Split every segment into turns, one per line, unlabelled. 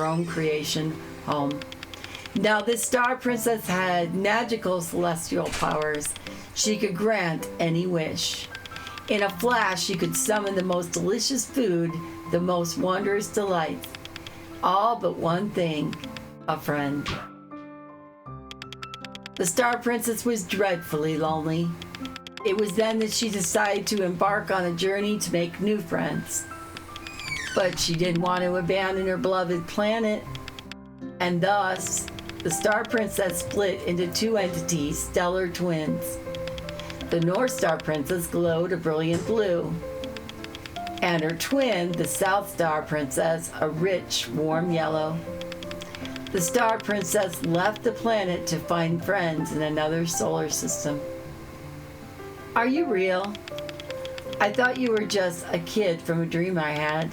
her own creation home. Now, this star princess had magical celestial powers. She could grant any wish. In a flash, she could summon the most delicious food, the most wondrous delights. All but one thing, a friend. The star princess was dreadfully lonely. It was then that she decided to embark on a journey to make new friends. But she didn't want to abandon her beloved planet, and thus, the star princess split into two entities, stellar twins. The North Star Princess glowed a brilliant blue, and her twin, the South Star Princess, a rich, warm yellow. The Star Princess left the planet to find friends in another solar system. Are you real? I thought you were just a kid from a dream I had.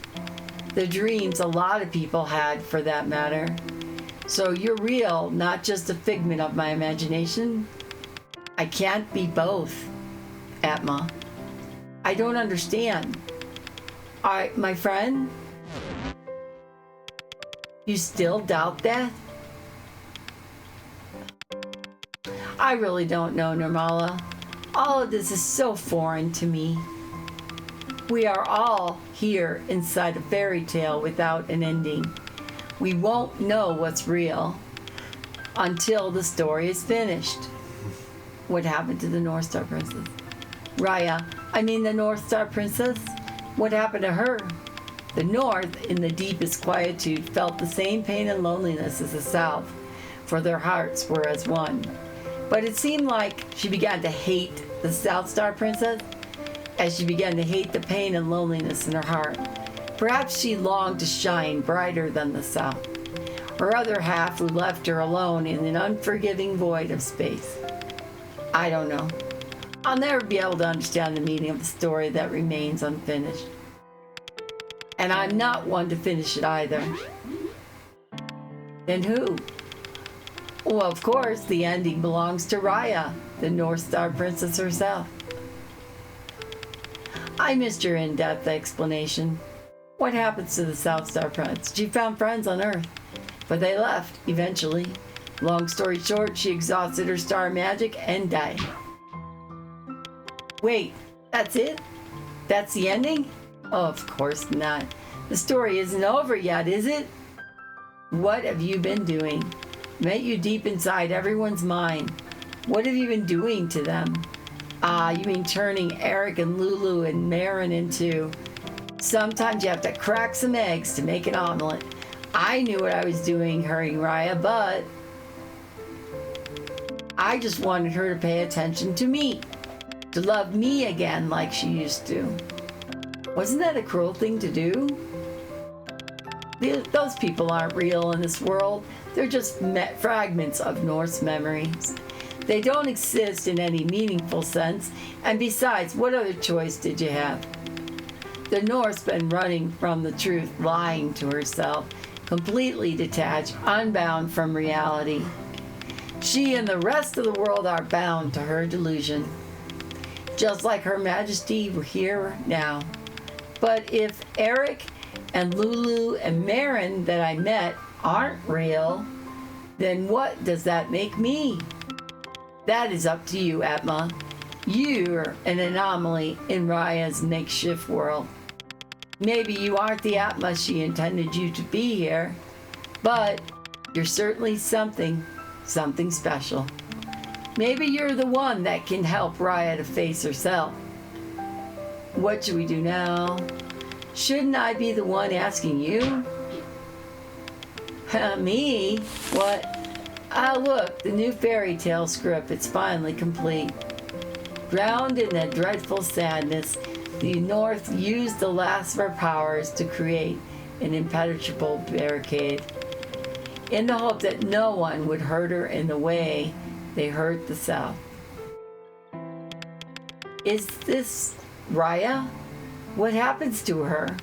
The dreams a lot of people had, for that matter. So you're real, not just a figment of my imagination? I can't be both, Atma. I don't understand. My friend? You still doubt that? I really don't know, Nirmala. All of this is so foreign to me. We are all here inside a fairy tale without an ending. We won't know what's real until the story is finished. What happened to the North Star Princess? The North Star Princess? What happened to her? The North, in the deepest quietude, felt the same pain and loneliness as the South, for their hearts were as one. But it seemed like she began to hate the South Star Princess as she began to hate the pain and loneliness in her heart. Perhaps she longed to shine brighter than the South, her other half who left her alone in an unforgiving void of space. I don't know. I'll never be able to understand the meaning of the story that remains unfinished. And I'm not one to finish it either. Then who? Well, of course, the ending belongs to Raya, the North Star Princess herself. I missed your in-depth explanation. What happens to the South Star Princess? She found friends on Earth, but they left eventually. Long story short, she exhausted her star magic and died. Wait, that's it? That's the ending? Oh, of course not. The story isn't over yet, is it? What have you been doing? Met you deep inside everyone's mind. What have you been doing to them? You mean turning Eric and Lulu and Marin into... Sometimes you have to crack some eggs to make an omelet. I knew what I was doing, hurrying Raya, but... I just wanted her to pay attention to me. To love me again like she used to. Wasn't that a cruel thing to do? Those people aren't real in this world. They're just fragments of Norse memories. They don't exist in any meaningful sense, and besides, what other choice did you have? The Norse been running from the truth, lying to herself, completely detached, unbound from reality. She and the rest of the world are bound to her delusion, just like Her Majesty here now. But if Eric and Lulu and Marin that I met aren't real, then what does that make me? That is up to you, Atma. You're an anomaly in Raya's makeshift world. Maybe you aren't the Atma she intended you to be here, but you're certainly something special. Maybe you're the one that can help Raya to face herself. What should we do now? Shouldn't I be the one asking you? Me? What? Look, the new fairy tale script, it's finally complete. Drowned in a dreadful sadness, the North used the last of her powers to create an impenetrable barricade, in the hope that no one would hurt her in the way they hurt the South. Is this Raya? What happens to her?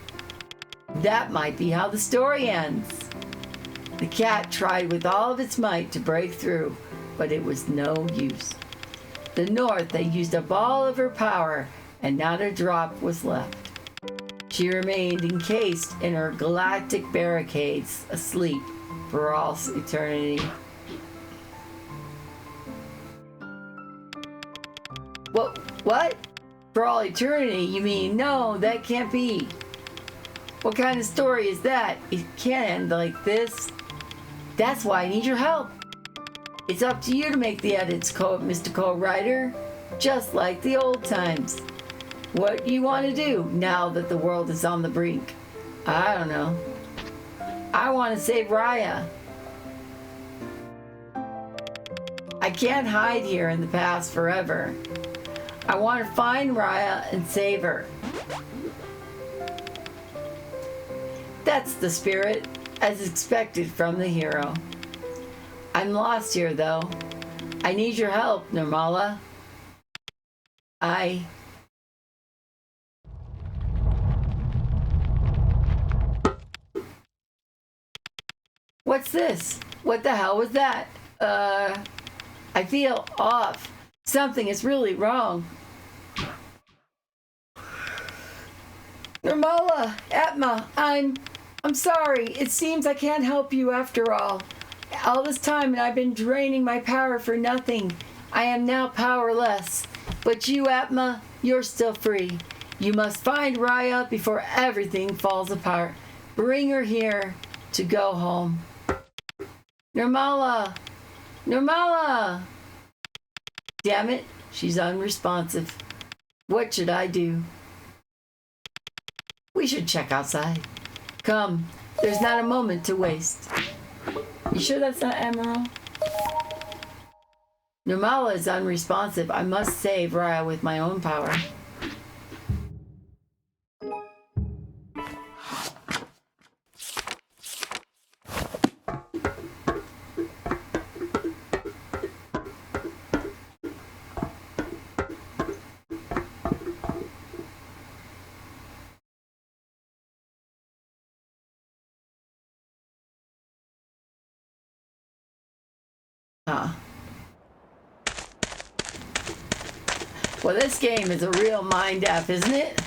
That might be how the story ends. The cat tried with all of its might to break through, but it was no use. The North had used up all of her power, and not a drop was left. She remained encased in her galactic barricades, asleep for all eternity. What? For all eternity? You mean, no, that can't be. What kind of story is that? It can't end like this. That's why I need your help. It's up to you to make the edits, mystical writer. Just like the old times. What do you want to do now that the world is on the brink? I don't know. I want to save Raya. I can't hide here in the past forever. I want to find Raya and save her. That's the spirit, as expected from the hero. I'm lost here, though. I need your help, Nirmala. What's this? What the hell was that? I feel off. Something is really wrong. Nirmala, Atma, I'm sorry. It seems I can't help you after all. All this time and I've been draining my power for nothing. I am now powerless. But you, Atma, you're still free. You must find Raya before everything falls apart. Bring her here to go home. Nirmala! Nirmala! Damn it, she's unresponsive. What should I do? We should check outside. Come, there's not a moment to waste. You sure that's not Emerald? Nirmala is unresponsive. I must save Raya with my own power. Well, this game is a real mind F, isn't it?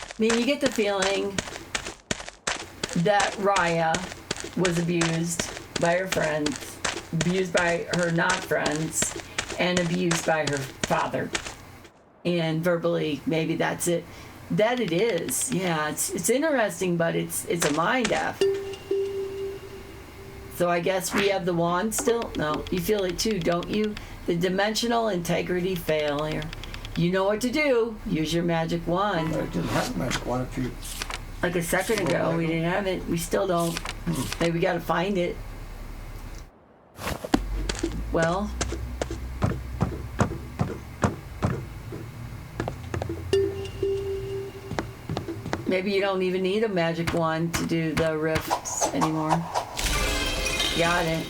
I mean, you get the feeling that Raya was abused by her friends, abused by her not friends, and abused by her father. And verbally, maybe that's it. That it is. Yeah, it's interesting, but it's a mind F. So I guess we have the wand still? No, you feel it too, don't you? The dimensional integrity failure. You know what to do. Use your magic wand.
I didn't have a magic wand if you...
Like a second ago, we didn't have it. We still don't. Maybe we gotta find it. Well... maybe you don't even need a magic wand to do the rifts anymore. Got it.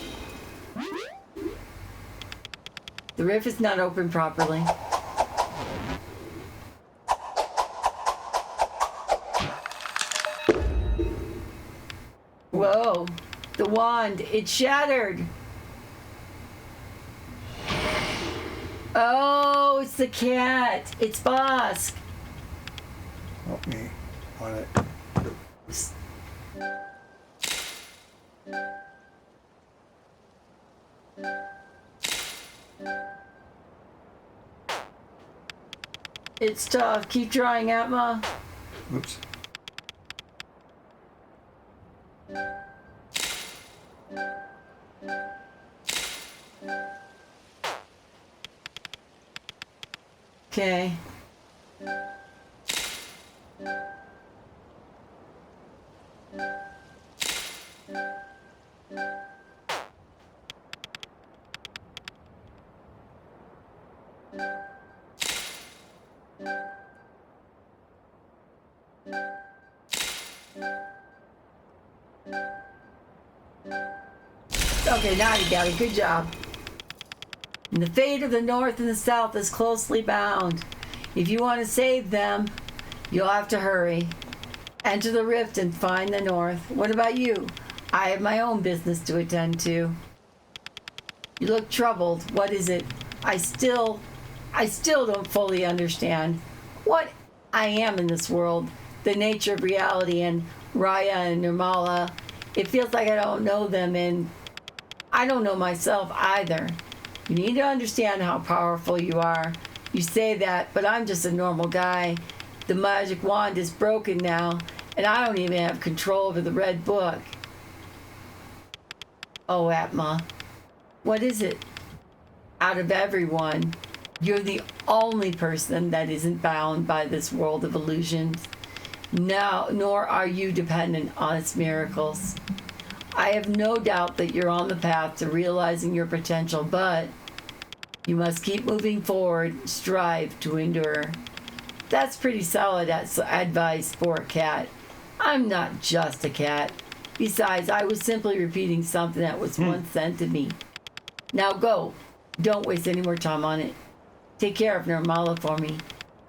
The rift is not open properly. Whoa, the wand, it shattered. Oh, it's the cat. It's Bosk.
Help me on it.
It's tough. Keep trying, Atma.
Oops.
Okay. Okay, now you got it. Good job. And the fate of the North and the South is closely bound. If you want to save them, you'll have to hurry. Enter the rift and find the North. What about you? I have my own business to attend to. You look troubled. What is it? I still don't fully understand. What I am in this world, the nature of reality, and Raya and Nirmala. It feels like I don't know them, and I don't know myself either. You need to understand how powerful you are. You say that, but I'm just a normal guy. The magic wand is broken now, and I don't even have control over the red book. Oh, Atma, what is it? Out of everyone, you're the only person that isn't bound by this world of illusions. No, nor are you dependent on its miracles. I have no doubt that you're on the path to realizing your potential, but you must keep moving forward, strive to endure. That's pretty solid advice for a cat. I'm not just a cat. Besides, I was simply repeating something that was once said to me. Now go. Don't waste any more time on it. Take care of Nirmala for me.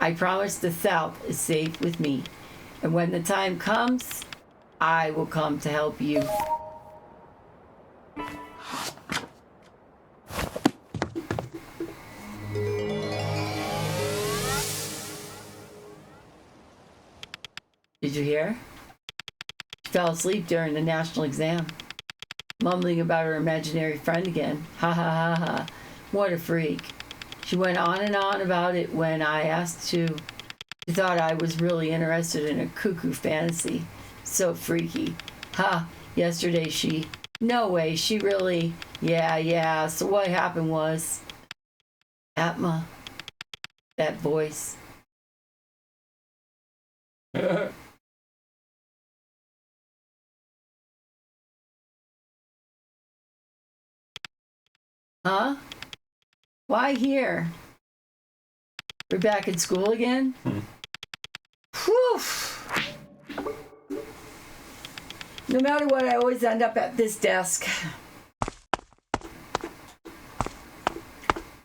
I promise the South is safe with me. And when the time comes, I will come to help you. Did you hear? She fell asleep during the national exam, mumbling about her imaginary friend again. Ha ha ha ha. What a freak. She went on and on about it when I asked to. She thought I was really interested in a cuckoo fantasy. So freaky. Ha, yesterday she. No way, she really. Yeah. So what happened was. Atma. That voice. Huh? Why here? We're back in school again? Whew. No matter what, I always end up at this desk.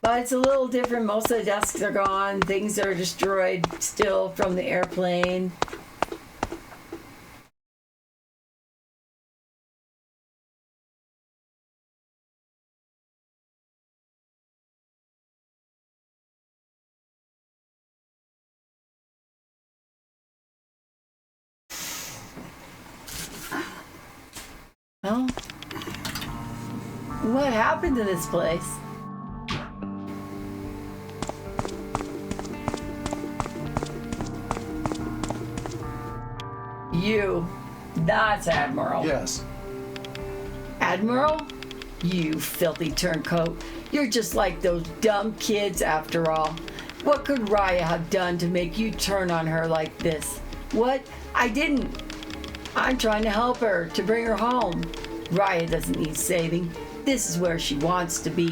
But it's a little different. Most of the desks are gone. Things are destroyed still from the airplane. Well, what happened to this place? You, that's Admiral.
Yes.
Admiral? You filthy turncoat. You're just like those dumb kids after all. What could Raya have done to make you turn on her like this? What? I didn't. I'm trying to help her, to bring her home. Raya doesn't need saving. This is where she wants to be.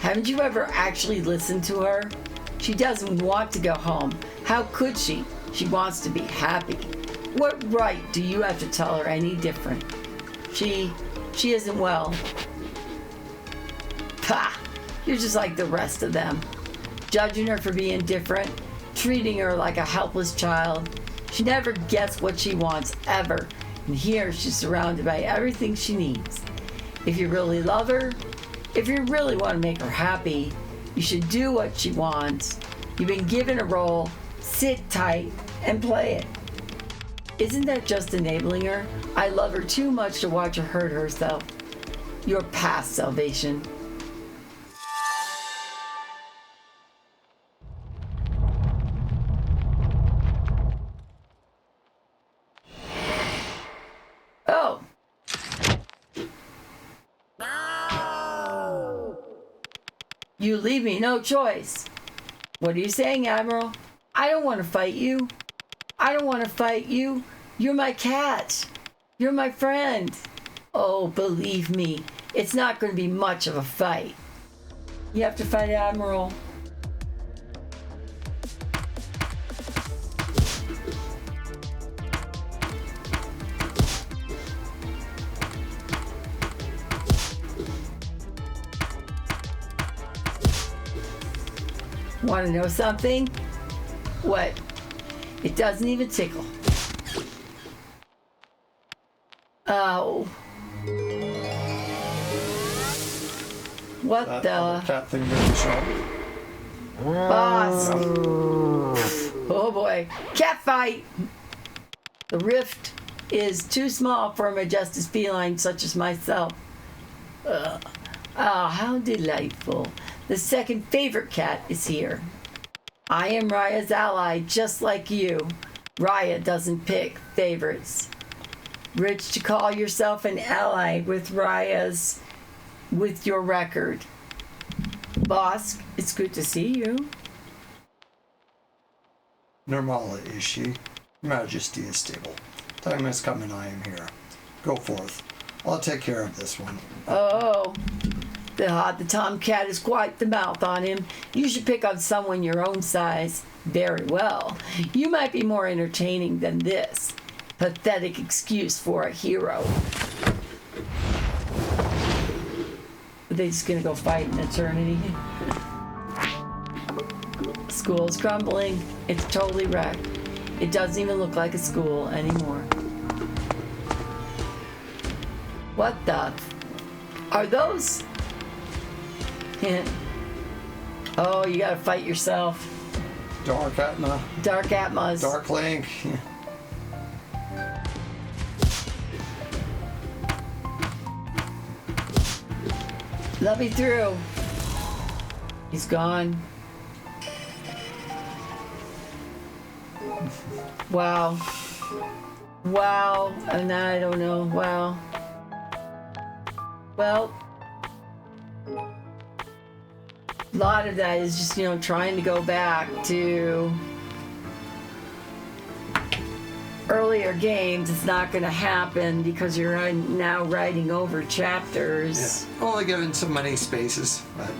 Haven't you ever actually listened to her? She doesn't want to go home. How could she? She wants to be happy. What right do you have to tell her any different? She isn't well. Pah! You're just like the rest of them. Judging her for being different, treating her like a helpless child. She never gets what she wants, ever. And here she's surrounded by everything she needs. If you really love her, if you really want to make her happy, you should do what she wants. You've been given a role, sit tight and play it. Isn't that just enabling her? I love her too much to watch her hurt herself. You're past salvation. Oh. No. You leave me no choice. What are you saying, Admiral? I don't want to fight you. I don't want to fight you. You're my cat. You're my friend. Oh, believe me, it's not going to be much of a fight. You have to fight Admiral. Want to know something? What? It doesn't even tickle. Oh. What
That
the?
other cat thing that you saw.
Boss. Oh boy, cat fight! The rift is too small for a majestic feline such as myself. Ugh. Ah, how delightful. The second favorite cat is here. I am Raya's ally, just like you. Raya doesn't pick favorites. Rich to call yourself an ally with with your record. Boss, it's good to see you.
Nirmala is she? Majesty is stable. Time has come and I am here. Go forth. I'll take care of this one.
Oh, the tomcat has quite the mouth on him. You should pick on someone your own size. Very well. You might be more entertaining than this. Pathetic excuse for a hero. Are they just gonna go fight in eternity? School's crumbling. It's totally wrecked. It doesn't even look like a school anymore. What the? Are those? Oh, you gotta fight yourself.
Dark Atma.
Dark Atmas.
Dark Link.
Let me through. He's gone. Wow. Wow. And I don't know. Wow. Well, a lot of that is just, trying to go back to earlier games. It's not going to happen because you're now writing over chapters.
Yeah. Only given so many spaces, but.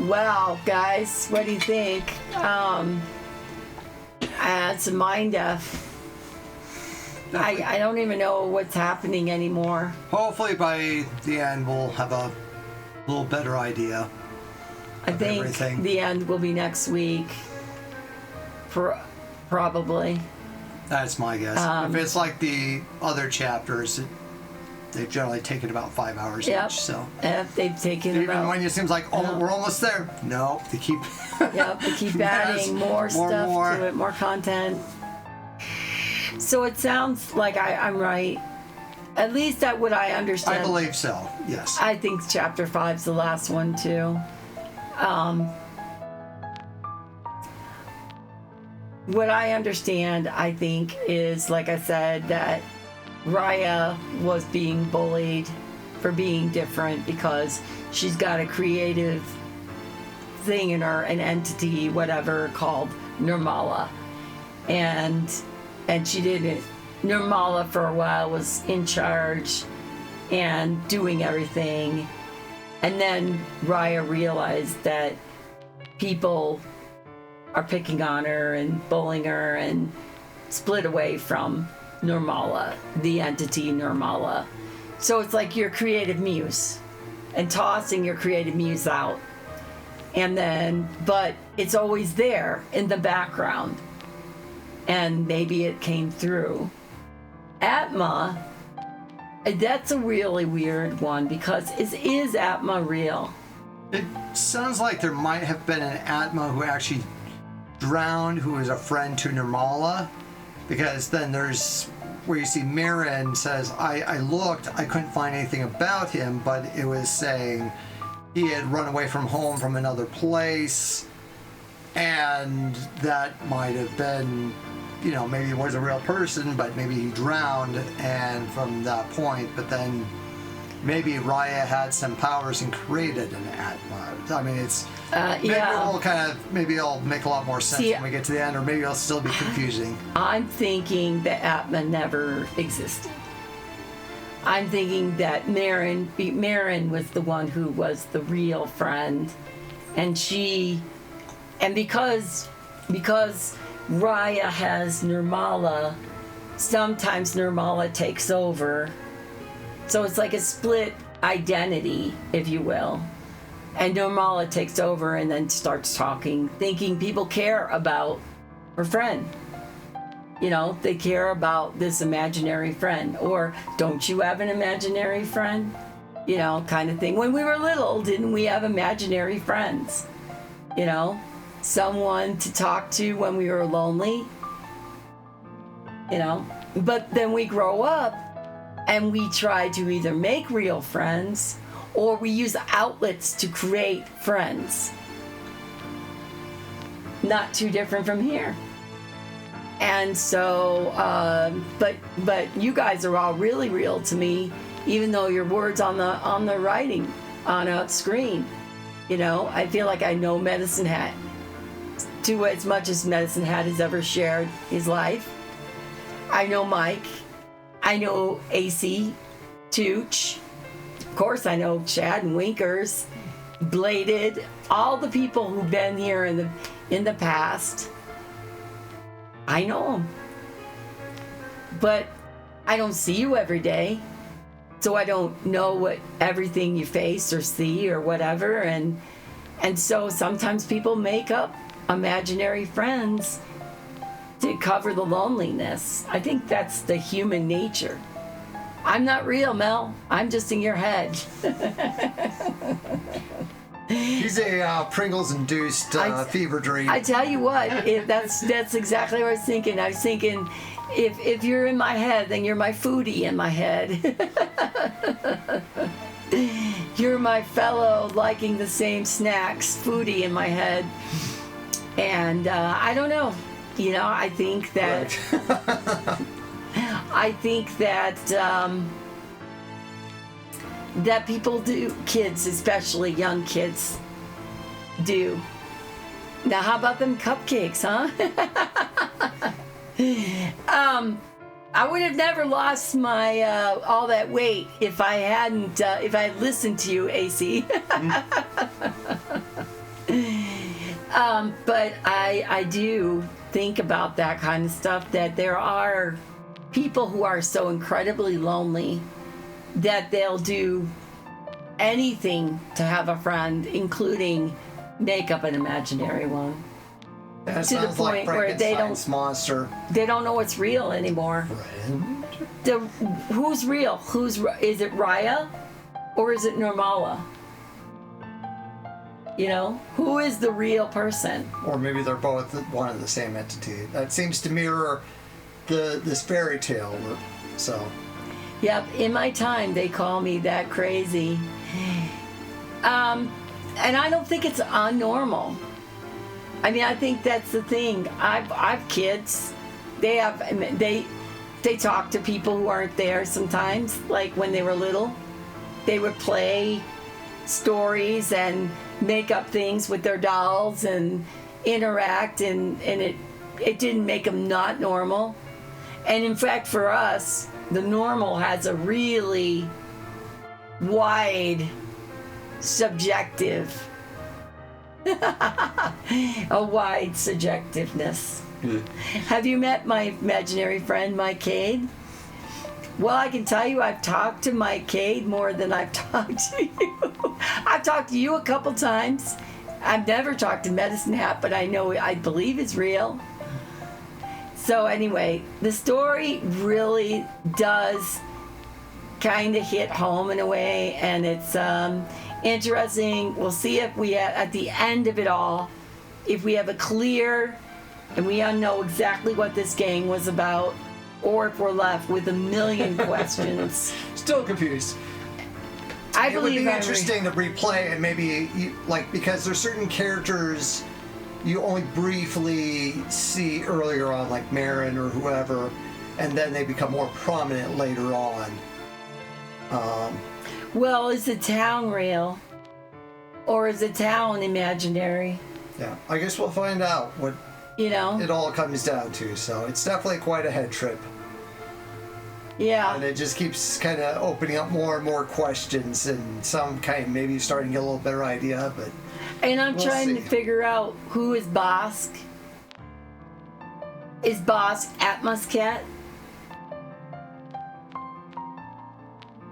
Wow, guys, what do you think? I had some mind F. I don't even know what's happening anymore.
Hopefully by the end we'll have a little better idea.
I think
everything.
The end will be next week. Probably.
That's my guess. If it's like the other chapters, they've generally taken about 5 hours each. So.
If they've taken
even
about.
when it seems like we're almost there. No, they keep.
Yep, they keep adding more stuff to it, more content. So it sounds like I'm right. At least that what I understand.
I believe so. Yes.
I think chapter 5's the last one too. What I understand, I think, is, like I said, that Raya was being bullied for being different because she's got a creative thing in her, an entity, whatever, called Nirmala. And she didn't. Nirmala for a while was in charge and doing everything. And then Raya realized that people are picking on her and bullying her and split away from Nirmala, the entity Nirmala. So it's like your creative muse and tossing your creative muse out. And then, but it's always there in the background. And maybe it came through. Atma, that's a really weird one because is Atma real?
It sounds like there might have been an Atma who actually drowned, who was a friend to Nirmala, because then there's where you see Mirren says, I looked, I couldn't find anything about him, but it was saying he had run away from home from another place, and that might have been, maybe he was a real person, but maybe he drowned, and from that point, but then maybe Raya had some powers and created an Atma. I mean, it's maybe it'll make a lot more sense when we get to the end, or maybe it'll still be confusing.
I'm thinking that Atma never existed. I'm thinking that Mirren was the one who was the real friend, and because Raya has Nirmala, sometimes Nirmala takes over. So it's like a split identity, if you will. And Nirmala takes over and then starts talking, thinking people care about her friend. They care about this imaginary friend. Or, don't you have an imaginary friend? you know, kind of thing. When we were little, didn't we have imaginary friends? You know, someone to talk to when we were lonely, you know. But then we grow up and we try to either make real friends or we use outlets to create friends. Not too different from here. And so, but you guys are all really real to me, even though your words on the writing on a screen. You know, I feel like I know Medicine Hat to as much as Medicine Hat has ever shared his life. I know Mike. I know AC, Tooch. Of course, I know Chad and Winkers, Bladed, all the people who've been here in the past. I know them. But I don't see you every day. So I don't know what everything you face or see or whatever. And so sometimes people make up imaginary friends to cover the loneliness. I think that's the human nature. I'm not real, Mel. I'm just in your head.
He's a Pringles-induced fever dream.
I tell you what, that's exactly what I was thinking. I was thinking, if you're in my head, then you're my foodie in my head. You're my fellow liking the same snacks foodie in my head. And I don't know. You know, I think that that people do, kids, especially young kids, do. Now, how about them cupcakes, huh? I would have never lost my all that weight if I hadn't if I had listened to you, AC. But I do think about that kind of stuff, that there are people who are so incredibly lonely that they'll do anything to have a friend, including make up an imaginary one.
That
to the
sounds like
point where
Frankenstein's monster.
They don't know what's real anymore.
Friend?
Who's real? Is it Raya or is it Normala? You know, who is the real person?
Or maybe they're both one and the same entity. That seems to mirror this fairy tale. So.
Yep, in my time they call me that crazy. And I don't think it's unnormal. I mean, I think that's the thing. I've kids. They talk to people who aren't there sometimes. Like when they were little, they would play stories and make up things with their dolls and interact, and it didn't make them not normal. And in fact, for us, the normal has a really wide subjective a wide subjectiveness. Have you met my imaginary friend Mike Cade? Well, I can tell you I've talked to Mike Cade more than I've talked to you. I've talked to you a couple times. I've never talked to Medicine Hat, but I believe it's real. So anyway, the story really does kind of hit home in a way, and it's interesting. We'll see if we at the end of it all, if we have a clear and we know exactly what this game was about, or if we're left with a million questions.
Still confused.
I believe
it would be interesting to replay and maybe because there's certain characters you only briefly see earlier on, like Marin or whoever, and then they become more prominent later on.
Well, is the town real? Or is the town imaginary?
Yeah, I guess we'll find out what it all comes down to. So it's definitely quite a head trip.
Yeah.
And it just keeps kind of opening up more and more questions, and some kind of maybe starting to get a little better idea, but...
And I'm trying to figure out who is Bosk. Is Bosk Atma's cat?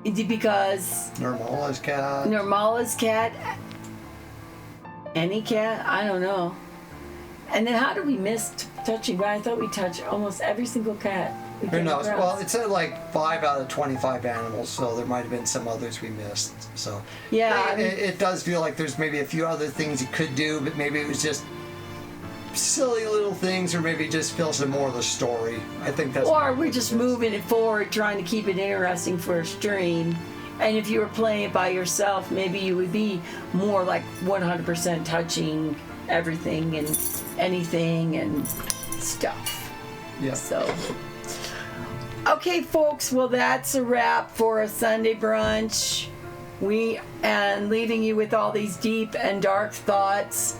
Because
Normala's cat.
Any cat? I don't know. And then how do we miss touching, but I thought we touched almost every single cat.
Who knows? Well, it said like 5 out of 25 animals, so there might have been some others we missed. So
yeah,
it does feel like there's maybe a few other things you could do, but maybe it was just silly little things, or maybe just fill some more of the story. I think that's.
Or we're just moving it forward, trying to keep it interesting for a stream. And if you were playing it by yourself, maybe you would be more like 100% touching everything and anything and stuff.
Yeah.
So. Okay, folks, well, that's a wrap for a Sunday brunch. And leaving you with all these deep and dark thoughts.